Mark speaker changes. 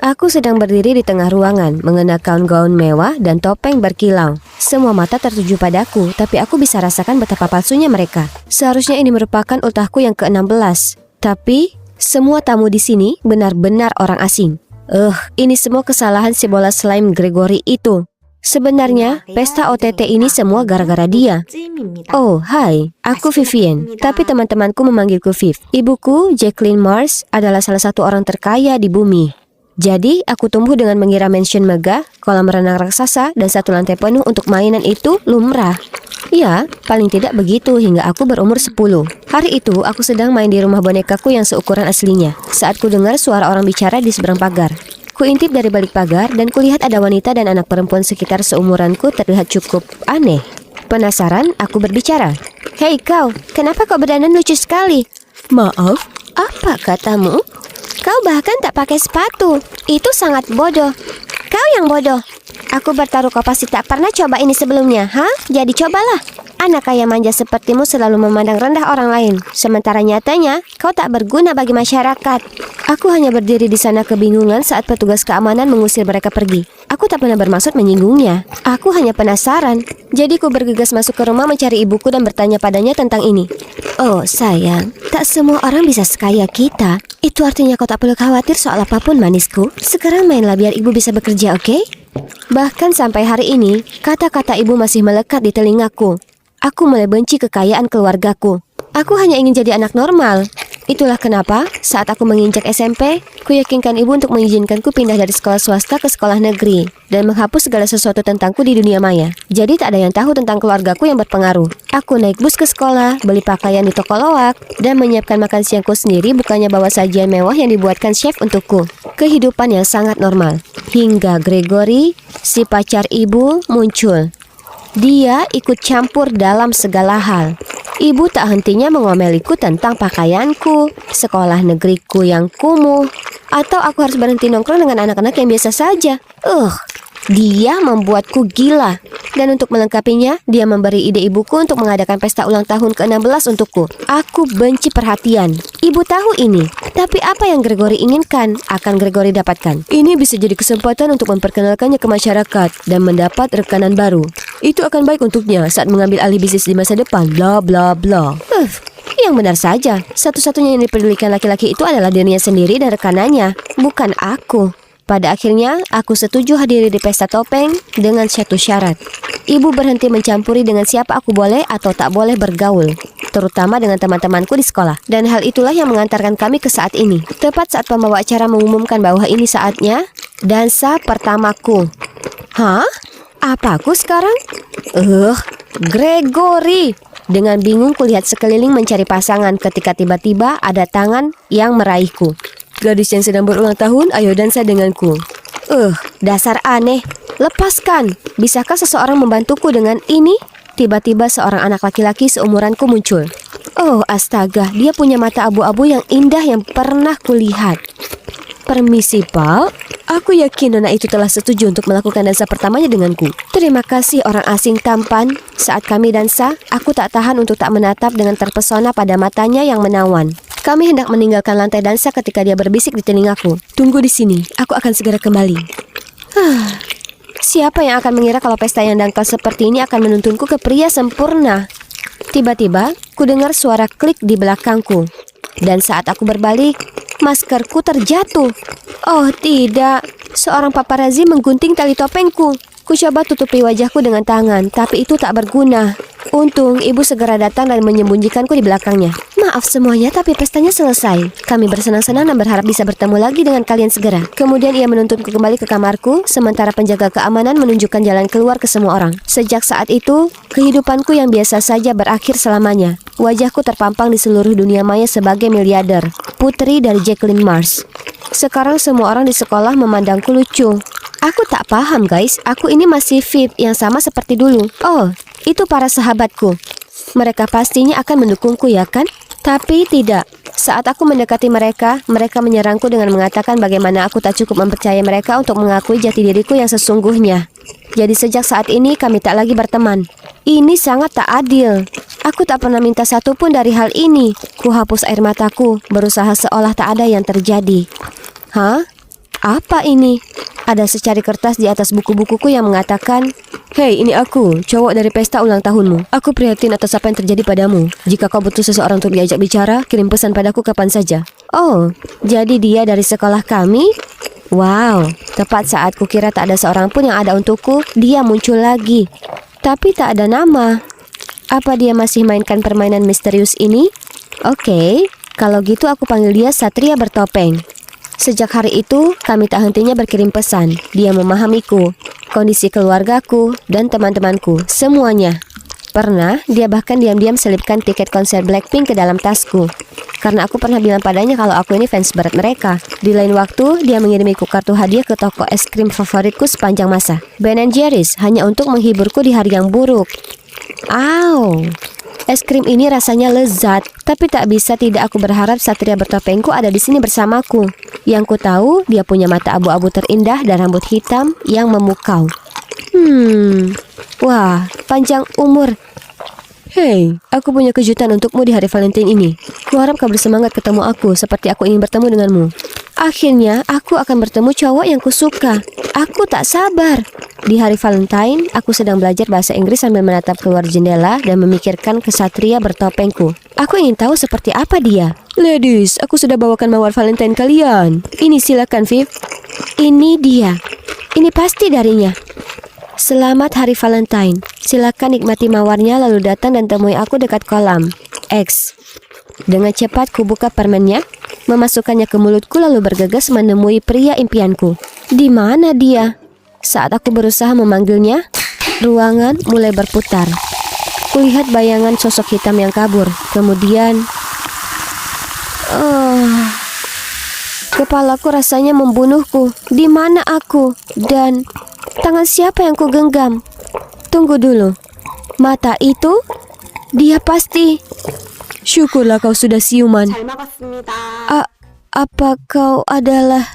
Speaker 1: Aku sedang berdiri di tengah ruangan, mengenakan gaun mewah dan topeng berkilau. Semua mata tertuju padaku, tapi aku bisa rasakan betapa palsunya mereka. Seharusnya ini merupakan ultahku yang ke-16. Tapi, semua tamu di sini benar-benar orang asing. Ini semua kesalahan si bola slime Gregory itu. Sebenarnya, pesta OTT ini semua gara-gara dia. Oh, hai, aku Vivian, tapi teman-temanku memanggilku Viv. Ibuku, Jacqueline Mars, adalah salah satu orang terkaya di bumi. Jadi, aku tumbuh dengan mengira mansion megah, kolam renang raksasa, dan satu lantai penuh untuk mainan itu lumrah. Ya, paling tidak begitu hingga aku berumur 10. Hari itu, aku sedang main di rumah bonekaku yang seukuran aslinya, saat ku dengar suara orang bicara di seberang pagar. Kuintip dari balik pagar dan kulihat ada wanita dan anak perempuan sekitar seumuranku terlihat cukup aneh. Penasaran, aku berbicara. Hei kau, kenapa kau berdandan lucu sekali? Maaf, apa katamu? Kau bahkan tak pakai sepatu. Itu sangat bodoh. Kau yang bodoh. Aku bertaruh kau pasti tak pernah coba ini sebelumnya, Jadi cobalah. Anak kaya manja sepertimu selalu memandang rendah orang lain, sementara nyatanya kau tak berguna bagi masyarakat. Aku hanya berdiri di sana kebingungan saat petugas keamanan mengusir mereka pergi. Aku tak pernah bermaksud menyinggungnya. Aku hanya penasaran. Jadi ku bergegas masuk ke rumah mencari ibuku dan bertanya padanya tentang ini. Oh sayang, tak semua orang bisa sekaya kita. Itu artinya kau tak perlu khawatir soal apapun manisku. Sekarang mainlah biar ibu bisa bekerja, oke? Bahkan sampai hari ini, kata-kata ibu masih melekat di telingaku. Aku mulai benci kekayaan keluargaku. Aku hanya ingin jadi anak normal. Itulah kenapa saat aku menginjak SMP, ku yakinkan ibu untuk mengizinkanku pindah dari sekolah swasta ke sekolah negeri dan menghapus segala sesuatu tentangku di dunia maya. Jadi tak ada yang tahu tentang keluargaku yang berpengaruh. Aku naik bus ke sekolah, beli pakaian di toko loak, dan menyiapkan makan siangku sendiri bukannya bawa sajian mewah yang dibuatkan chef untukku. Kehidupan yang sangat normal. Hingga Gregory, si pacar ibu, muncul. Dia ikut campur dalam segala hal. Ibu tak hentinya mengomeliku tentang pakaianku, sekolah negeriku yang kumuh, atau aku harus berhenti nongkrong dengan anak-anak yang biasa saja. Dia membuatku gila. Dan untuk melengkapinya, dia memberi ide ibuku untuk mengadakan pesta ulang tahun ke-16 untukku. Aku benci perhatian. Ibu tahu ini, tapi apa yang Gregory inginkan akan Gregory dapatkan. Ini bisa jadi kesempatan untuk memperkenalkannya ke masyarakat dan mendapat rekanan baru. Itu akan baik untuknya saat mengambil alih bisnis di masa depan. Bla bla bla. Yang benar saja, satu-satunya yang dipedulikan laki-laki itu adalah dirinya sendiri dan rekanannya, bukan aku. Pada akhirnya, aku setuju hadiri di pesta topeng dengan satu syarat. Ibu berhenti mencampuri dengan siapa aku boleh atau tak boleh bergaul, terutama dengan teman-temanku di sekolah. Dan hal itulah yang mengantarkan kami ke saat ini. Tepat saat pembawa acara mengumumkan bahwa ini saatnya dansa pertamaku. Apa aku sekarang? Gregory! Dengan bingung kulihat sekeliling mencari pasangan ketika tiba-tiba ada tangan yang meraihku. Gadis yang sedang berulang tahun, ayo dansa denganku. Dasar aneh. Lepaskan. Bisakah seseorang membantuku dengan ini? Tiba-tiba seorang anak laki-laki seumuranku muncul. Oh, astaga, dia punya mata abu-abu yang indah yang pernah kulihat. Permisi, Pak. Aku yakin nona itu telah setuju untuk melakukan dansa pertamanya denganku. Terima kasih orang asing tampan. Saat kami dansa, aku tak tahan untuk tak menatap dengan terpesona pada matanya yang menawan. Kami hendak meninggalkan lantai dansa ketika dia berbisik di telingaku. Tunggu di sini, aku akan segera kembali. Siapa yang akan mengira kalau pesta yang dangkal seperti ini akan menuntunku ke pria sempurna? Tiba-tiba, ku dengar suara klik di belakangku. Dan saat aku berbalik, maskerku terjatuh. Oh tidak, seorang paparazzi menggunting tali topengku. Ku coba tutupi wajahku dengan tangan, tapi itu tak berguna. Untung ibu segera datang dan menyembunyikanku di belakangnya. Maaf semuanya, tapi pestanya selesai. Kami bersenang-senang dan berharap bisa bertemu lagi dengan kalian segera. Kemudian ia menuntunku kembali ke kamarku, sementara penjaga keamanan menunjukkan jalan keluar ke semua orang. Sejak saat itu, kehidupanku yang biasa saja berakhir selamanya. Wajahku terpampang di seluruh dunia maya sebagai miliarder, putri dari Jacqueline Mars. Sekarang semua orang di sekolah memandangku lucu. Aku tak paham guys, aku ini masih fit yang sama seperti dulu. Oh, itu para sahabatku. Mereka pastinya akan mendukungku ya kan? Tapi tidak. Saat aku mendekati mereka, mereka menyerangku dengan mengatakan bagaimana aku tak cukup mempercayai mereka untuk mengakui jati diriku yang sesungguhnya. Jadi sejak saat ini kami tak lagi berteman. Ini sangat tak adil. Aku tak pernah minta satu pun dari hal ini. Ku hapus air mataku, berusaha seolah tak ada yang terjadi. Apa ini? Ada secari kertas di atas buku-bukuku yang mengatakan, "Hei, ini aku, cowok dari pesta ulang tahunmu. Aku prihatin atas apa yang terjadi padamu. Jika kau butuh seseorang untuk diajak bicara, kirim pesan padaku kapan saja." Oh, jadi dia dari sekolah kami? Wow, tepat saat kukira tak ada seorang pun yang ada untukku, dia muncul lagi. Tapi tak ada nama. Apa dia masih mainkan permainan misterius ini? Oke, kalau gitu aku panggil dia Satria Bertopeng. Sejak hari itu, kami tak hentinya berkirim pesan. Dia memahamiku, kondisi keluargaku, dan teman-temanku, semuanya. Pernah, dia bahkan diam-diam selipkan tiket konser Blackpink ke dalam tasku. Karena aku pernah bilang padanya kalau aku ini fans berat mereka. Di lain waktu, dia mengirimiku kartu hadiah ke toko es krim favoritku sepanjang masa, Ben & Jerry's, hanya untuk menghiburku di hari yang buruk. Au! Es krim ini rasanya lezat, tapi tak bisa tidak aku berharap Satria Bertopengku ada di sini bersamaku. Yang ku tahu, dia punya mata abu-abu terindah dan rambut hitam yang memukau. Wah, panjang umur. Hei, aku punya kejutan untukmu di hari Valentine ini. Kuharap kau bersemangat ketemu aku seperti aku ingin bertemu denganmu. Akhirnya, aku akan bertemu cowok yang kusuka. Aku tak sabar. Di hari Valentine, aku sedang belajar bahasa Inggris sambil menatap keluar jendela dan memikirkan kesatria bertopengku. Aku ingin tahu seperti apa dia. Ladies, aku sudah bawakan mawar Valentine kalian. Ini silakan, Viv. Ini dia. Ini pasti darinya. Selamat hari Valentine. Silakan nikmati mawarnya lalu datang dan temui aku dekat kolam X. Dengan cepat kubuka permennya, memasukkannya ke mulutku lalu bergegas menemui pria impianku. Di mana dia? Saat aku berusaha memanggilnya, ruangan mulai berputar. Kulihat bayangan sosok hitam yang kabur. Kemudian, kepalaku rasanya membunuhku. Di mana aku? Dan tangan siapa yang kugenggam? Tunggu dulu. Mata itu? Dia pasti. Syukurlah kau sudah siuman. Apa kau adalah